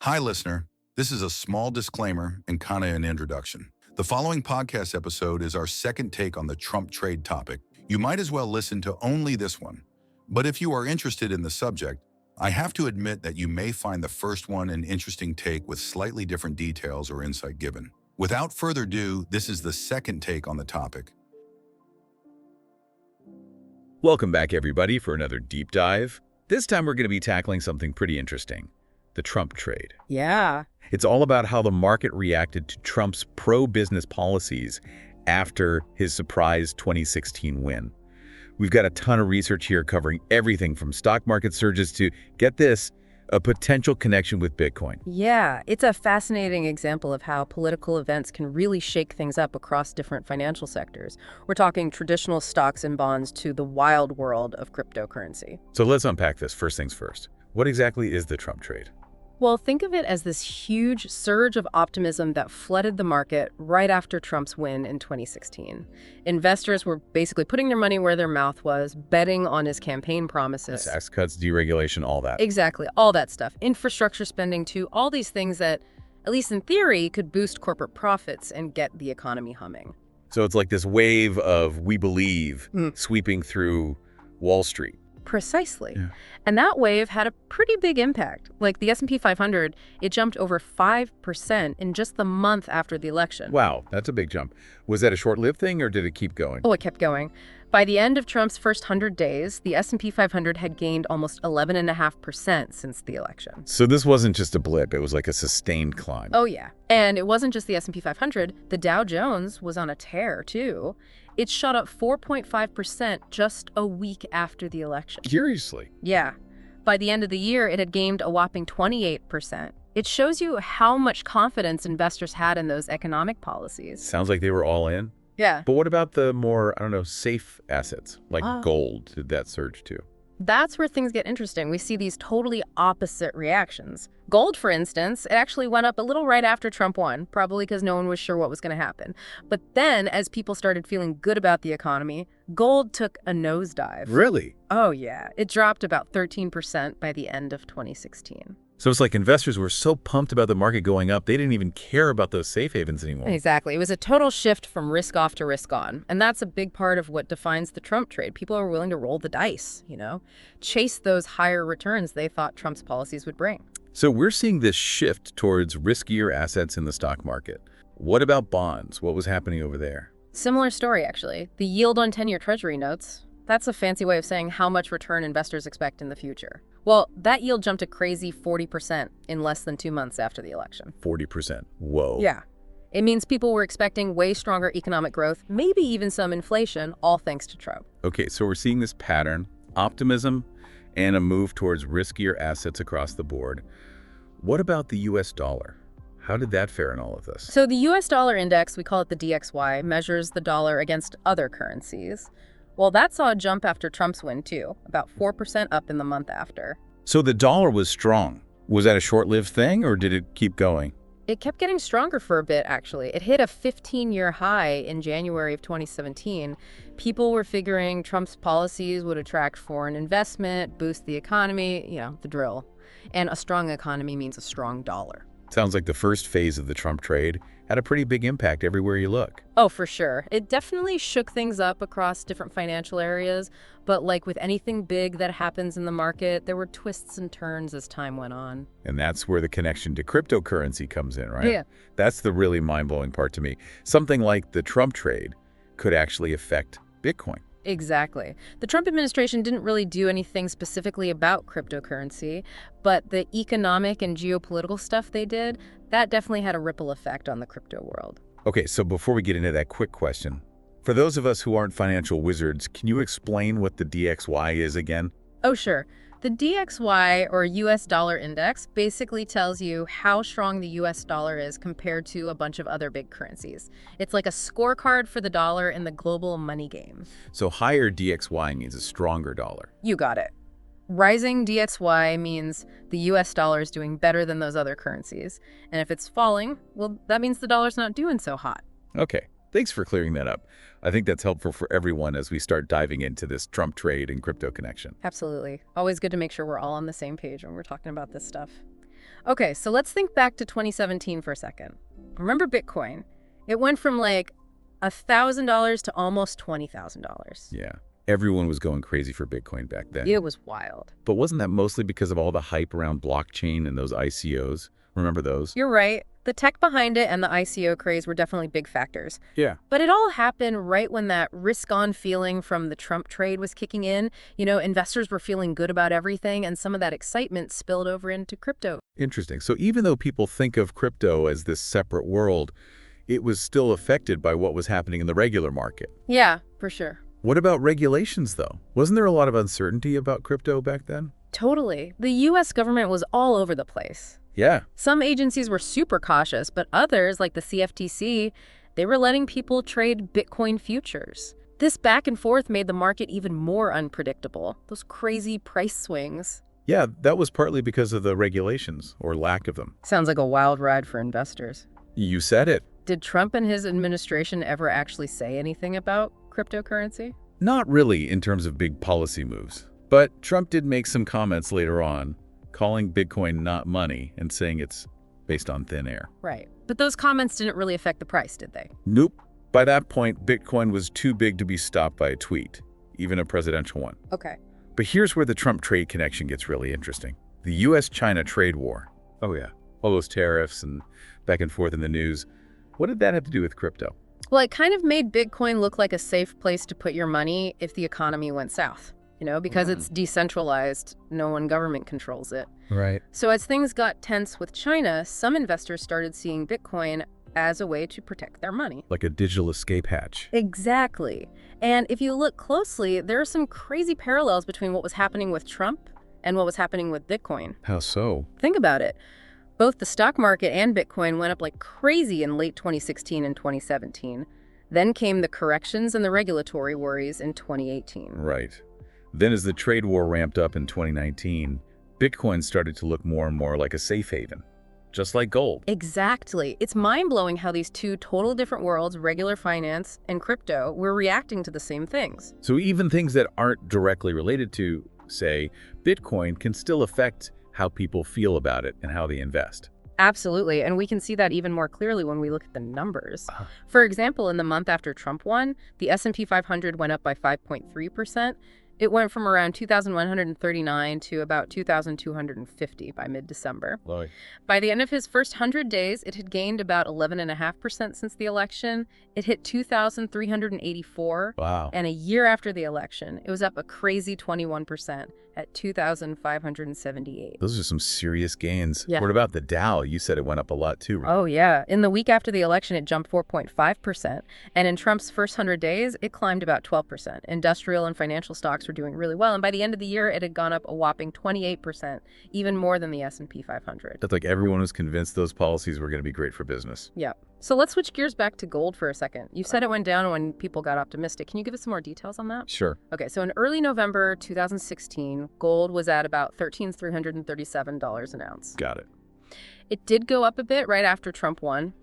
Hi, listener. This is a small disclaimer and kind of an introduction. The following podcast episode is our second take on the Trump trade topic. You might as well listen to only this one. But if you are interested in the subject, I have to admit that you may find the first one an interesting take with slightly different details or insight given. Without further ado, this is the second take on the topic. Welcome back, everybody, for another deep dive. This time we're going to be tackling something pretty interesting, the Trump trade. Yeah. It's all about how the market reacted to Trump's pro-business policies after his surprise 2016 win. We've got a ton of research here covering everything from stock market surges to, get this, a potential connection with Bitcoin. Yeah, it's a fascinating example of how political events can really shake things up across different financial sectors. We're talking traditional stocks and bonds to the wild world of cryptocurrency. So let's unpack this. First things first. What exactly is the Trump trade? Well, think of it as this huge surge of optimism that flooded the market right after Trump's win in 2016. Investors were basically putting their money where their mouth was, betting on his campaign promises. Tax cuts, deregulation, all that. Exactly, all that stuff. Infrastructure spending too, all these things that, at least in theory, could boost corporate profits and get the economy humming. So it's like this wave of we believe sweeping through Wall Street. Precisely. Yeah. And that wave had a pretty big impact. Like the S&P 500, it jumped over 5% in just the month after the election. Wow, that's a big jump. Was that a short-lived thing or did it keep going? Oh, it kept going. By the end of Trump's first 100 days, the S&P 500 had gained almost 11.5% since the election. So this wasn't just a blip, it was like a sustained climb. Oh, yeah. And it wasn't just the S&P 500. The Dow Jones was on a tear, too. It shot up 4.5% just a week after the election. Seriously? Yeah. By the end of the year, it had gained a whopping 28%. It shows you how much confidence investors had in those economic policies. Sounds like they were all in. Yeah. But what about the more, safe assets, like gold? Did that surge too? That's where things get interesting. We see these totally opposite reactions. Gold, for instance, it actually went up a little right after Trump won, probably because no one was sure what was going to happen. But then, as people started feeling good about the economy, gold took a nosedive. Really? Oh, yeah. It dropped about 13% by the end of 2016. So it's like investors were so pumped about the market going up, they didn't even care about those safe havens anymore. Exactly. It was a total shift from risk off to risk on. And that's a big part of what defines the Trump trade. People are willing to roll the dice, chase those higher returns they thought Trump's policies would bring. So we're seeing this shift towards riskier assets in the stock market. What about bonds? What was happening over there? Similar story, actually. The yield on 10-year Treasury notes, that's a fancy way of saying how much return investors expect in the future. Well, that yield jumped a crazy 40% in less than 2 months after the election. 40%. Whoa. Yeah. It means people were expecting way stronger economic growth, maybe even some inflation, all thanks to Trump. Okay, so we're seeing this pattern, optimism, and a move towards riskier assets across the board. What about the U.S. dollar? How did that fare in all of this? So the U.S. dollar index, we call it the DXY, measures the dollar against other currencies. Well, that saw a jump after Trump's win, too, about 4% up in the month after. So the dollar was strong. Was that a short-lived thing, or did it keep going? It kept getting stronger for a bit, actually. It hit a 15-year high in January of 2017. People were figuring Trump's policies would attract foreign investment, boost the economy, the drill. And a strong economy means a strong dollar. Sounds like the first phase of the Trump trade had a pretty big impact everywhere you look. Oh, for sure. It definitely shook things up across different financial areas, but like with anything big that happens in the market, there were twists and turns as time went on. And that's where the connection to cryptocurrency comes in, right? Yeah. That's the really mind-blowing part to me. Something like the Trump trade could actually affect Bitcoin. Exactly. The Trump administration didn't really do anything specifically about cryptocurrency, but the economic and geopolitical stuff they did, that definitely had a ripple effect on the crypto world. Okay, so before we get into that, quick question. For those of us who aren't financial wizards, can you explain what the DXY is again? Oh, sure. The DXY, or US dollar index, basically tells you how strong the US dollar is compared to a bunch of other big currencies. It's like a scorecard for the dollar in the global money game. So higher DXY means a stronger dollar. You got it. Rising DXY means the US dollar is doing better than those other currencies. And if it's falling, well, that means the dollar's not doing so hot. Okay, thanks for clearing that up. I think that's helpful for everyone as we start diving into this Trump trade and crypto connection. Absolutely. Always good to make sure we're all on the same page when we're talking about this stuff. Okay, so let's think back to 2017 for a second. Remember Bitcoin? It went from like $1,000 to almost $20,000. Yeah. Everyone was going crazy for Bitcoin back then. It was wild. But wasn't that mostly because of all the hype around blockchain and those ICOs? Remember those? You're right. The tech behind it and the ICO craze were definitely big factors. Yeah. But it all happened right when that risk-on feeling from the Trump trade was kicking in. You know, investors were feeling good about everything, and some of that excitement spilled over into crypto. Interesting. So even though people think of crypto as this separate world, it was still affected by what was happening in the regular market. Yeah, for sure. What about regulations, though? Wasn't there a lot of uncertainty about crypto back then? Totally. The U.S. government was all over the place. Yeah. Some agencies were super cautious, but others, like the CFTC, they were letting people trade Bitcoin futures. This back and forth made the market even more unpredictable. Those crazy price swings. Yeah, that was partly because of the regulations, or lack of them. Sounds like a wild ride for investors. You said it. Did Trump and his administration ever actually say anything about cryptocurrency? Not really in terms of big policy moves. But Trump did make some comments later on, calling Bitcoin not money and saying it's based on thin air. Right. But those comments didn't really affect the price, did they? Nope. By that point, Bitcoin was too big to be stopped by a tweet, even a presidential one. Okay. But here's where the Trump trade connection gets really interesting. The US-China trade war. Oh yeah, all those tariffs and back and forth in the news. What did that have to do with crypto? Well, it kind of made Bitcoin look like a safe place to put your money if the economy went south. You know, because it's decentralized, no one government controls it. Right. So as things got tense with China, some investors started seeing Bitcoin as a way to protect their money. Like a digital escape hatch. Exactly. And if you look closely, there are some crazy parallels between what was happening with Trump and what was happening with Bitcoin. How so? Think about it. Both the stock market and Bitcoin went up like crazy in late 2016 and 2017. Then came the corrections and the regulatory worries in 2018. Right. Then as the trade war ramped up in 2019, Bitcoin started to look more and more like a safe haven, just like gold. Exactly. It's mind-blowing how these two total different worlds, regular finance and crypto, were reacting to the same things. So even things that aren't directly related to, say, Bitcoin can still affect how people feel about it and how they invest. Absolutely, and we can see that even more clearly when we look at the numbers. For example, in the month after Trump won, the S&P 500 went up by 5.3%. It went from around 2,139 to about 2,250 by mid-December. Boy. By the end of his first 100 days, it had gained about 11.5% since the election. It hit 2,384. Wow. And a year after the election, it was up a crazy 21% at 2,578. Those are some serious gains. Yeah. What about the Dow? You said it went up a lot too, right? Oh, yeah. In the week after the election, it jumped 4.5%. And in Trump's first 100 days, it climbed about 12%. Industrial and financial stocks were doing really well. And by the end of the year, it had gone up a whopping 28%, even more than the S&P 500. That's like everyone was convinced those policies were going to be great for business. Yeah. So let's switch gears back to gold for a second. You said it went down when people got optimistic. Can you give us some more details on that? Sure. Okay, so in early November 2016, gold was at about $13,337 an ounce. Got it. It did go up a bit right after Trump won,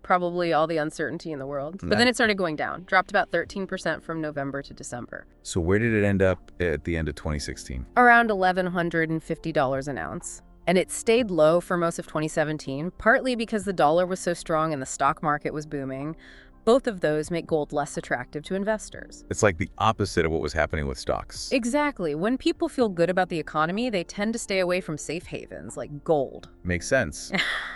probably all the uncertainty in the world. But then it started going down, dropped about 13% from November to December. So where did it end up at the end of 2016? Around $1,150 an ounce. And it stayed low for most of 2017, partly because the dollar was so strong and the stock market was booming. Both of those make gold less attractive to investors. It's like the opposite of what was happening with stocks. Exactly. When people feel good about the economy, they tend to stay away from safe havens like gold. Makes sense.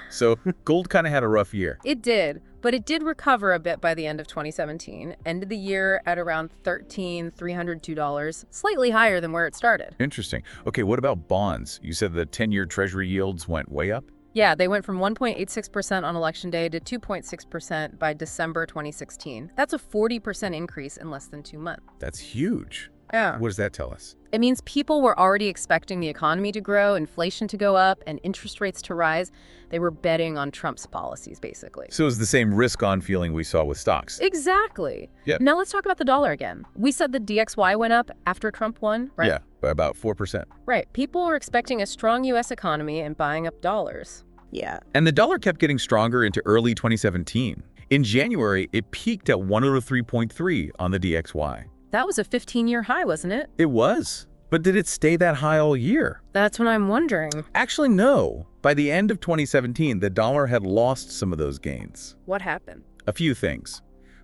So gold kind of had a rough year. It did, but it did recover a bit by the end of 2017. Ended the year at around $13,302, slightly higher than where it started. Interesting. Okay, what about bonds? You said the 10-year treasury yields went way up? Yeah, they went from 1.86% on election day to 2.6% by December 2016. That's a 40% increase in less than 2 months. That's huge. Yeah. What does that tell us? It means people were already expecting the economy to grow, inflation to go up, and interest rates to rise. They were betting on Trump's policies, basically. So it's the same risk-on feeling we saw with stocks. Exactly. Yep. Now let's talk about the dollar again. We said the DXY went up after Trump won, right? Yeah, by about 4%. Right. People were expecting a strong U.S. economy and buying up dollars. Yeah. And the dollar kept getting stronger into early 2017. In January, it peaked at 103.3 on the DXY. That was a 15-year high, wasn't it? It was. But did it stay that high all year? That's what I'm wondering. Actually, no. By the end of 2017, the dollar had lost some of those gains. What happened? A few things.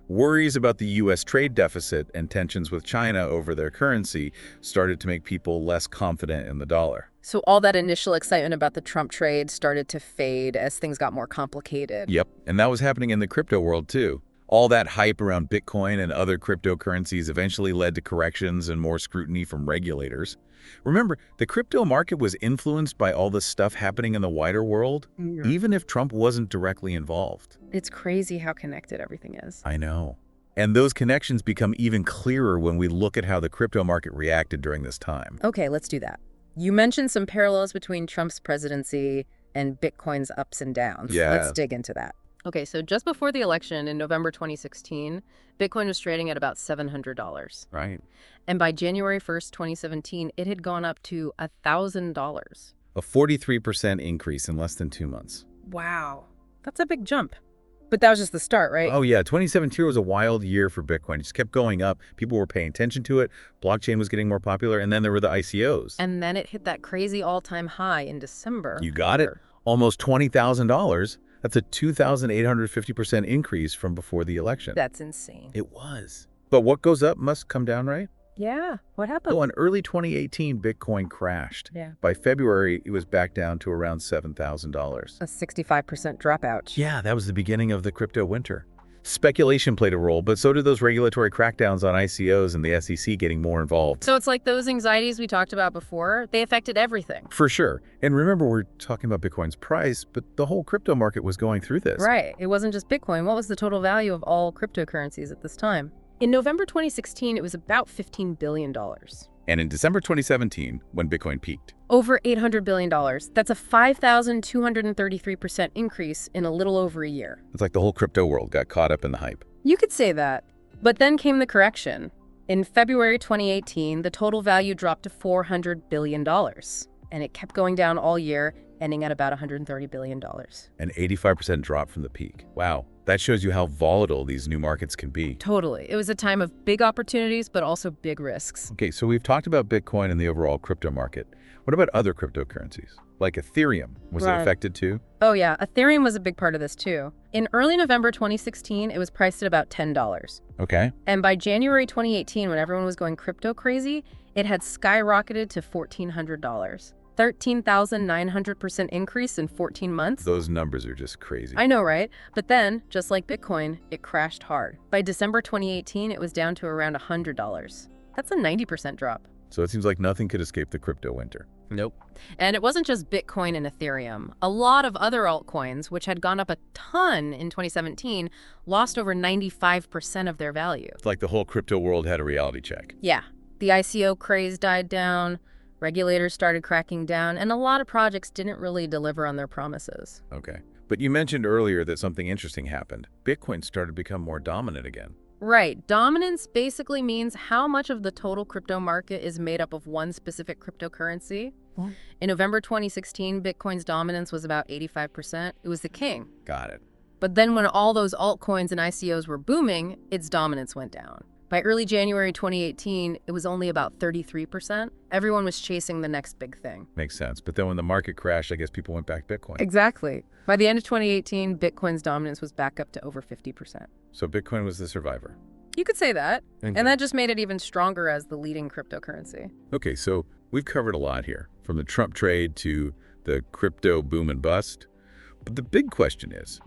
Worries about the U.S. trade deficit and tensions with China over their currency started to make people less confident in the dollar. So all that initial excitement about the Trump trade started to fade as things got more complicated. Yep, and that was happening in the crypto world too. All that hype around Bitcoin and other cryptocurrencies eventually led to corrections and more scrutiny from regulators. Remember, the crypto market was influenced by all the stuff happening in the wider world, even if Trump wasn't directly involved. It's crazy how connected everything is. I know. And those connections become even clearer when we look at how the crypto market reacted during this time. Okay, let's do that. You mentioned some parallels between Trump's presidency and Bitcoin's ups and downs. Yeah. Let's dig into that. Okay, so just before the election in November 2016, Bitcoin was trading at about $700. Right. And by January 1st, 2017, it had gone up to $1,000. A 43% increase in less than 2 months. Wow. That's a big jump. But that was just the start, right? Oh, yeah. 2017 was a wild year for Bitcoin. It just kept going up. People were paying attention to it. Blockchain was getting more popular. And then there were the ICOs. And then it hit that crazy all-time high in December. You got it. Almost $20,000. That's a 2,850% increase from before the election. That's insane. It was. But what goes up must come down, right? Yeah. What happened? So in early 2018, Bitcoin crashed. Yeah. By February, it was back down to around $7,000. A 65% dropout. Yeah, that was the beginning of the crypto winter. Speculation played a role, but so did those regulatory crackdowns on ICOs and the SEC getting more involved. So it's like those anxieties we talked about before, they affected everything. For sure. And remember, we're talking about Bitcoin's price, but the whole crypto market was going through this. Right. It wasn't just Bitcoin. What was the total value of all cryptocurrencies at this time? In November 2016, it was about $15 billion. And in December 2017, when Bitcoin peaked. Over $800 billion. That's a 5,233% increase in a little over a year. It's like the whole crypto world got caught up in the hype. You could say that. But then came the correction. In February 2018, the total value dropped to $400 billion. And it kept going down all year, ending at about $130 billion. An 85% drop from the peak. Wow. That shows you how volatile these new markets can be. Totally. It was a time of big opportunities, but also big risks. Okay, so we've talked about Bitcoin and the overall crypto market. What about other cryptocurrencies? Like Ethereum, was it affected too? Oh yeah, Ethereum was a big part of this too. In early November 2016, it was priced at about $10. Okay. And by January 2018, when everyone was going crypto crazy, it had skyrocketed to $1,400. 13,900% increase in 14 months. Those numbers are just crazy. I know, right? But then, just like Bitcoin, it crashed hard. By December 2018, it was down to around $100. That's a 90% drop. So it seems like nothing could escape the crypto winter. Nope. And it wasn't just Bitcoin and Ethereum. A lot of other altcoins, which had gone up a ton in 2017, lost over 95% of their value. It's like the whole crypto world had a reality check. Yeah. The ICO craze died down, regulators started cracking down, and a lot of projects didn't really deliver on their promises. Okay. But you mentioned earlier that something interesting happened. Bitcoin started to become more dominant again. Right. Dominance basically means how much of the total crypto market is made up of one specific cryptocurrency. In November 2016, Bitcoin's dominance was about 85%. It was the king. Got it. But then when all those altcoins and ICOs were booming, its dominance went down. By early January 2018, it was only about 33%. Everyone was chasing the next big thing. Makes sense. But then when the market crashed, I guess people went back to Bitcoin. Exactly. By the end of 2018, Bitcoin's dominance was back up to over 50%. So Bitcoin was the survivor. You could say that. Okay. And that just made it even stronger as the leading cryptocurrency. Okay, so we've covered a lot here, from the Trump trade to the crypto boom and bust. But the big question is,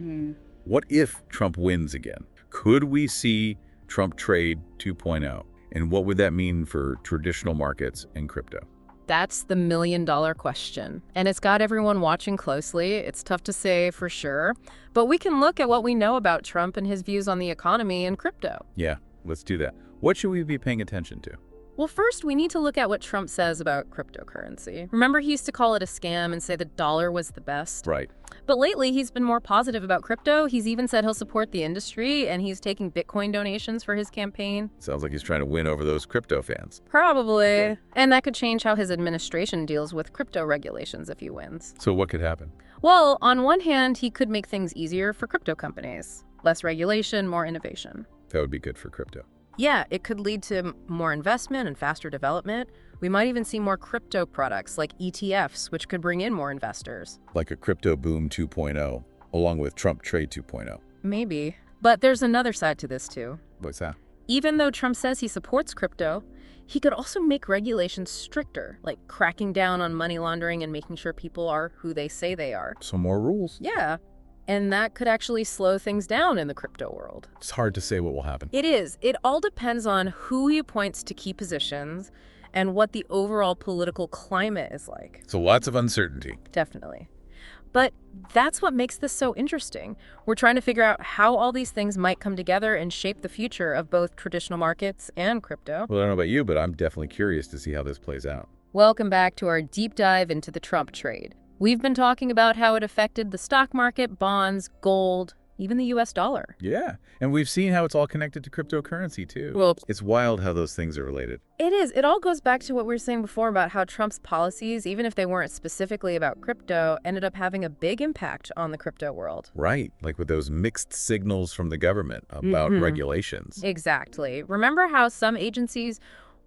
what if Trump wins again? Could we see Trump trade 2.0? And what would that mean for traditional markets and crypto? That's the million-dollar question. And it's got everyone watching closely. It's tough to say for sure. But we can look at what we know about Trump and his views on the economy and crypto. Yeah, let's do that. What should we be paying attention to? Well, first, we need to look at what Trump says about cryptocurrency. Remember, he used to call it a scam and say the dollar was the best? Right. But lately, he's been more positive about crypto. He's even said he'll support the industry, and he's taking Bitcoin donations for his campaign. Sounds like he's trying to win over those crypto fans. Probably. And that could change how his administration deals with crypto regulations if he wins. So what could happen? Well, on one hand, he could make things easier for crypto companies. Less regulation, more innovation. That would be good for crypto. Yeah, it could lead to more investment and faster development, We might even see more crypto products like ETFs, which could bring in more investors. Like a crypto boom 2.0, along with Trump trade 2.0. Maybe. But there's another side to this too. What's that? Even though Trump says he supports crypto, he could also make regulations stricter, like cracking down on money laundering and making sure people are who they say they are. Some more rules. Yeah. And that could actually slow things down in the crypto world. It's hard to say what will happen. It is. It all depends on who he appoints to key positions and what the overall political climate is like. So lots of uncertainty. Definitely. But that's what makes this so interesting. We're trying to figure out how all these things might come together and shape the future of both traditional markets and crypto. Well, I don't know about you, but I'm definitely curious to see how this plays out. Welcome back to our deep dive into the Trump trade. We've been talking about how it affected the stock market, bonds, gold, even the US dollar. Yeah, and we've seen how it's all connected to cryptocurrency, too. Well, it's wild how those things are related. it is. It all goes back to what we were saying before about how Trump's policies, even if they weren't specifically about crypto, ended up having a big impact on the crypto world. Right, like with those mixed signals from the government about regulations. Exactly. Remember how some agencies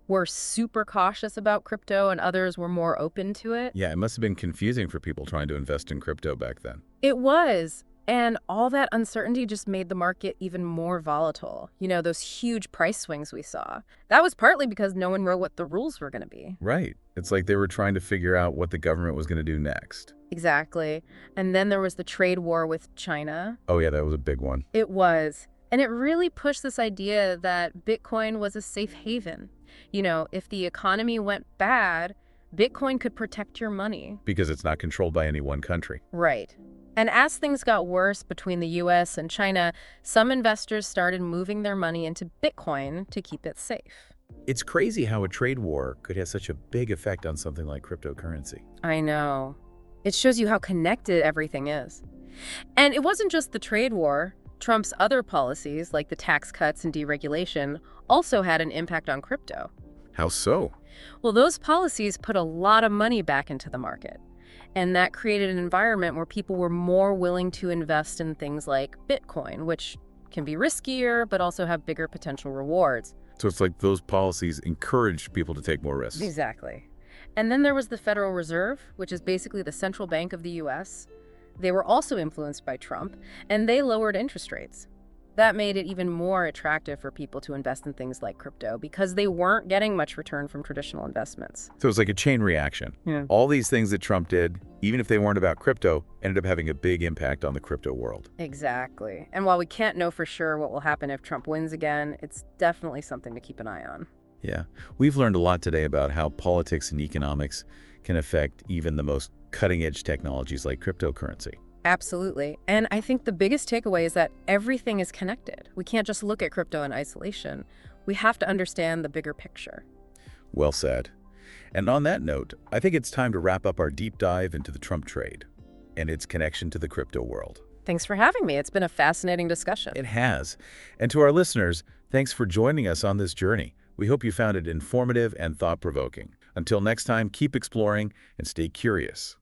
were super cautious about crypto and others were more open to it? Yeah, it must have been confusing for people trying to invest in crypto back then. It was. And all that uncertainty just made the market even more volatile. You know, those huge price swings we saw. That was partly because no one knew what the rules were going to be. Right. It's like they were trying to figure out what the government was going to do next. Exactly. And then there was the trade war with China. Oh, yeah, that was a big one. It was. And it really pushed this idea that Bitcoin was a safe haven. You know, if the economy went bad, Bitcoin could protect your money. Because it's not controlled by any one country. Right. And as things got worse between the US and China, some investors started moving their money into Bitcoin to keep it safe. It's crazy how a trade war could have such a big effect on something like cryptocurrency. I know. It shows you how connected everything is. And it wasn't just the trade war. Trump's other policies, like the tax cuts and deregulation, also had an impact on crypto. How so? Well, those policies put a lot of money back into the market. And that created an environment where people were more willing to invest in things like Bitcoin, which can be riskier, but also have bigger potential rewards. So it's like those policies encouraged people to take more risks. Exactly. And then there was the Federal Reserve, which is basically the central bank of the US. They were also influenced by Trump, and they lowered interest rates. That made it even more attractive for people to invest in things like crypto because they weren't getting much return from traditional investments. So it's like a chain reaction. Yeah. All these things that Trump did, even if they weren't about crypto, ended up having a big impact on the crypto world. Exactly. And while we can't know for sure what will happen if Trump wins again, it's definitely something to keep an eye on. Yeah. We've learned a lot today about how politics and economics can affect even the most cutting-edge technologies like cryptocurrency. Absolutely. And I think the biggest takeaway is that everything is connected. We can't just look at crypto in isolation. We have to understand the bigger picture. Well said. And on that note, I think it's time to wrap up our deep dive into the Trump trade and its connection to the crypto world. Thanks for having me. It's been a fascinating discussion. It has. And to our listeners, thanks for joining us on this journey. We hope you found it informative and thought-provoking. Until next time, keep exploring and stay curious.